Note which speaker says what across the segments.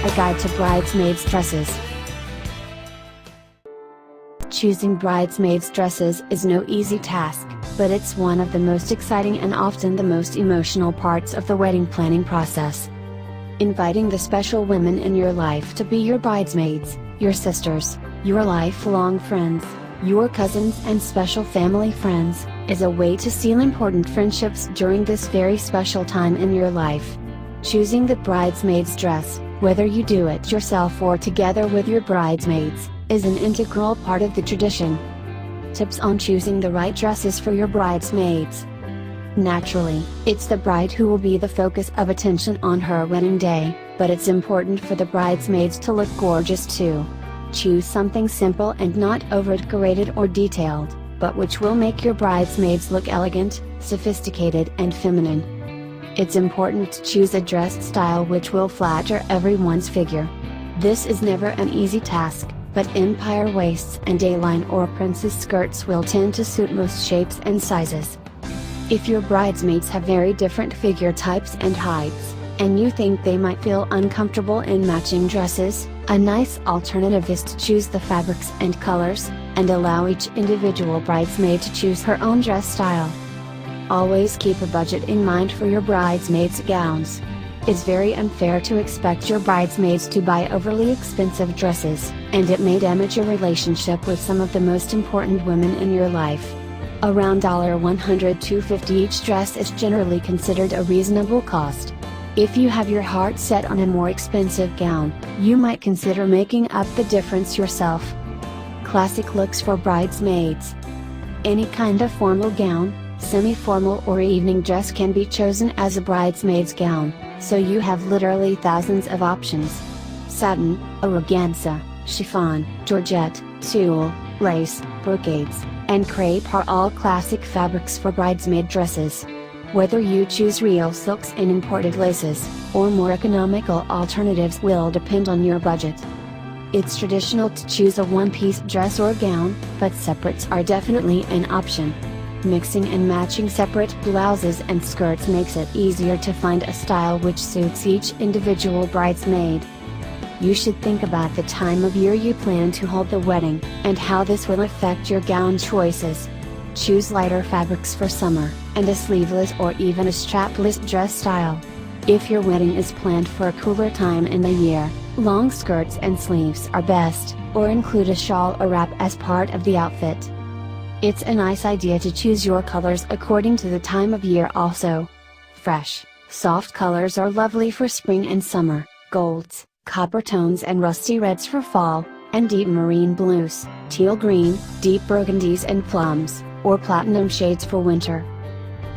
Speaker 1: A guide to bridesmaids' dresses. Choosing bridesmaids' dresses is no easy task, but it's one of the most exciting and often the most emotional parts of the wedding planning process. Inviting the special women in your life to be your bridesmaids, your sisters, your lifelong friends, your cousins and special family friends, is a way to seal important friendships during this very special time in your life. Choosing the bridesmaid's dress, whether you do it yourself or together with your bridesmaids, is an integral part of the tradition. Tips on choosing the right dresses for your bridesmaids. Naturally, it's the bride who will be the focus of attention on her wedding day, but it's important for the bridesmaids to look gorgeous too. Choose something simple and not over-decorated or detailed, but which will make your bridesmaids look elegant, sophisticated and feminine. It's important to choose a dress style which will flatter everyone's figure. This is never an easy task, but empire waists and A-line or princess skirts will tend to suit most shapes and sizes. If your bridesmaids have very different figure types and heights, and you think they might feel uncomfortable in matching dresses, a nice alternative is to choose the fabrics and colors, and allow each individual bridesmaid to choose her own dress style. Always keep a budget in mind for your bridesmaids' gowns. It's very unfair to expect your bridesmaids to buy overly expensive dresses, and it may damage your relationship with some of the most important women in your life. Around $100 to $50 each dress is generally considered a reasonable cost. If you have your heart set on a more expensive gown, you might consider making up the difference yourself. Classic looks for bridesmaids. Any kind of formal gown, semi-formal or evening dress can be chosen as a bridesmaid's gown, so you have literally thousands of options. Satin, organza, chiffon, georgette, tulle, lace, brocades, and crepe are all classic fabrics for bridesmaid dresses. Whether you choose real silks and imported laces, or more economical alternatives will depend on your budget. It's traditional to choose a one-piece dress or gown, but separates are definitely an option. Mixing and matching separate blouses and skirts makes it easier to find a style which suits each individual bridesmaid. You should think about the time of year you plan to hold the wedding, and how this will affect your gown choices. Choose lighter fabrics for summer, and a sleeveless or even a strapless dress style. If your wedding is planned for a cooler time in the year, long skirts and sleeves are best, or include a shawl or wrap as part of the outfit. It's a nice idea to choose your colors according to the time of year also. Fresh, soft colors are lovely for spring and summer, golds, copper tones and rusty reds for fall, and deep marine blues, teal green, deep burgundies and plums, or platinum shades for winter.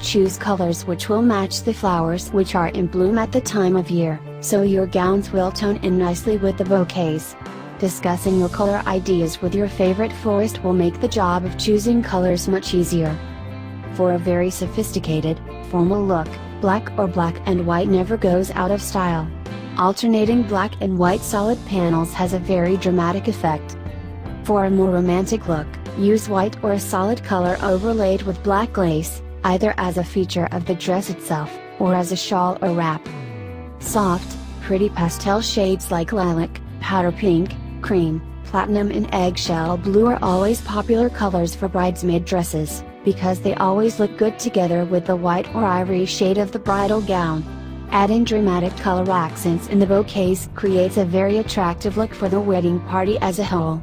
Speaker 1: Choose colors which will match the flowers which are in bloom at the time of year, so your gowns will tone in nicely with the bouquets. Discussing your color ideas with your favorite florist will make the job of choosing colors much easier. For a very sophisticated, formal look, black or black and white never goes out of style. Alternating black and white solid panels has a very dramatic effect. For a more romantic look, use white or a solid color overlaid with black lace, either as a feature of the dress itself, or as a shawl or wrap. Soft, pretty pastel shades like lilac, powder pink, cream, platinum and eggshell blue are always popular colors for bridesmaid dresses, because they always look good together with the white or ivory shade of the bridal gown. Adding dramatic color accents in the bouquets creates a very attractive look for the wedding party as a whole.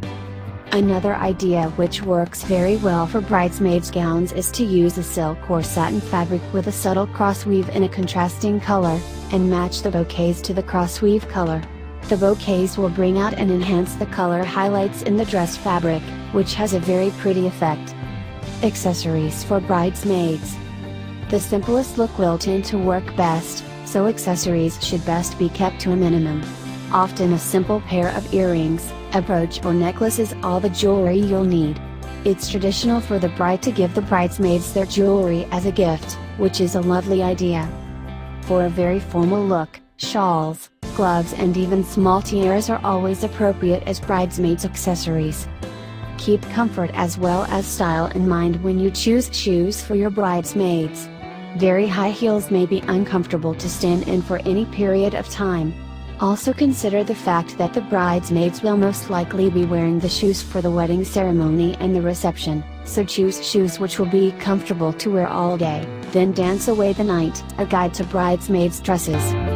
Speaker 1: Another idea which works very well for bridesmaids' gowns is to use a silk or satin fabric with a subtle crossweave in a contrasting color, and match the bouquets to the crossweave color. The bouquets will bring out and enhance the color highlights in the dress fabric, which has a very pretty effect. Accessories for bridesmaids. The simplest look will tend to work best, so accessories should best be kept to a minimum. Often a simple pair of earrings, a brooch or necklace is all the jewelry you'll need. It's traditional for the bride to give the bridesmaids their jewelry as a gift, which is a lovely idea. For a very formal look, shawls, gloves and even small tiaras are always appropriate as bridesmaids' accessories. Keep comfort as well as style in mind when you choose shoes for your bridesmaids. Very high heels may be uncomfortable to stand in for any period of time. Also consider the fact that the bridesmaids will most likely be wearing the shoes for the wedding ceremony and the reception, so choose shoes which will be comfortable to wear all day, then dance away the night. A guide to bridesmaids' dresses.